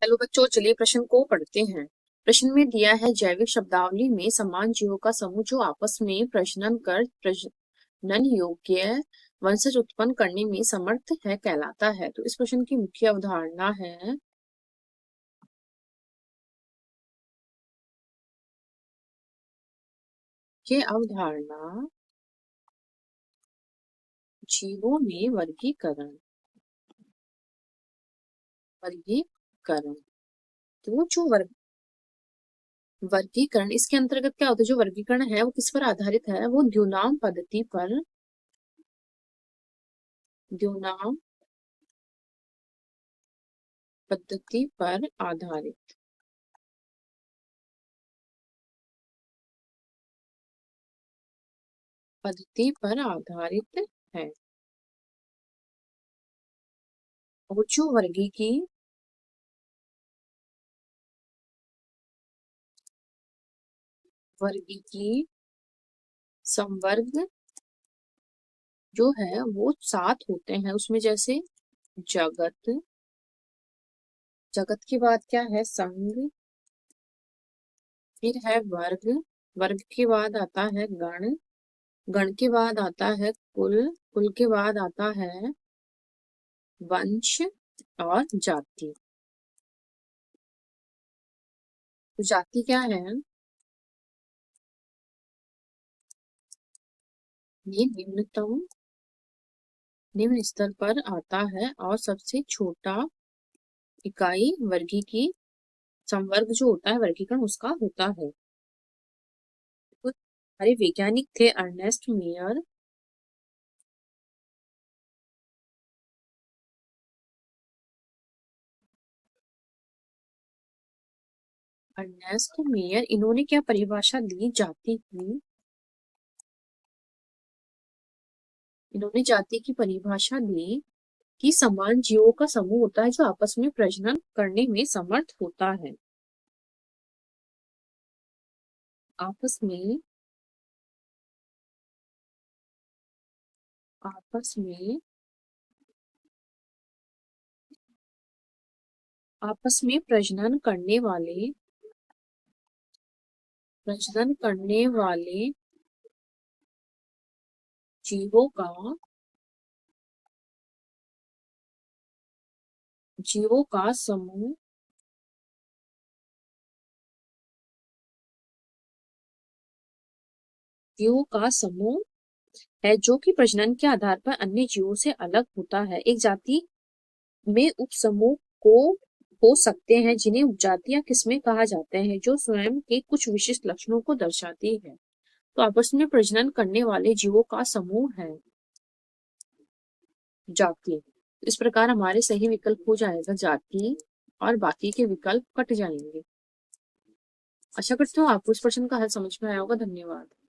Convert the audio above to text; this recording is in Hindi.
हेलो बच्चों, चलिए प्रश्न को पढ़ते हैं। प्रश्न में दिया है जैविक शब्दावली में समान जीवों का समूह जो आपस में प्रजनन कर प्रजनन योग्य वंशज उत्पन्न करने में समर्थ है कहलाता है। तो इस प्रश्न की मुख्य अवधारणा है ये अवधारणा जीवों में वर्गीकरण। तो जो वर्गीकरण इसके अंतर्गत क्या होता है? जो वर्गीकरण है वो किस पर आधारित है? वो द्युनाम पद्धति पर आधारित है। और जो वर्गीकी संवर्ग जो है वो 7 होते हैं उसमें, जैसे जगत। जगत के बाद क्या है? संघ। फिर है वर्ग। वर्ग के बाद आता है गण। गण के बाद आता है कुल। कुल के बाद आता है वंश और जाति। तो जाति क्या है? ये निम्न स्तर पर आता है और सबसे छोटा इकाई वर्गीकी संवर्ग जो होता है वर्गीकरण उसका होता है। तो हमारे वैज्ञानिक थे अर्नेस्ट मेयर। इन्होंने क्या परिभाषा दी जाति की? इन्होंने जाति की परिभाषा दी कि समान जीवों का समूह होता है जो आपस में प्रजनन करने में समर्थ होता है। आपस में आपस में आपस में प्रजनन करने वाले जीवों का जीवों का समूह जीवों का समूह है जो कि प्रजनन के आधार पर अन्य जीवों से अलग होता है। एक जाति में उपसमूह को हो सकते हैं जिन्हें उपजाति या किस्में कहा जाते हैं, जो स्वयं के कुछ विशिष्ट लक्षणों को दर्शाती है। तो आपस में प्रजनन करने वाले जीवों का समूह है जाति। इस प्रकार हमारे सही विकल्प हो जाएगा जाति और बाकी के विकल्प कट जाएंगे। आशा करती हूँ आपको इस प्रश्न का हल समझ में आया होगा। धन्यवाद।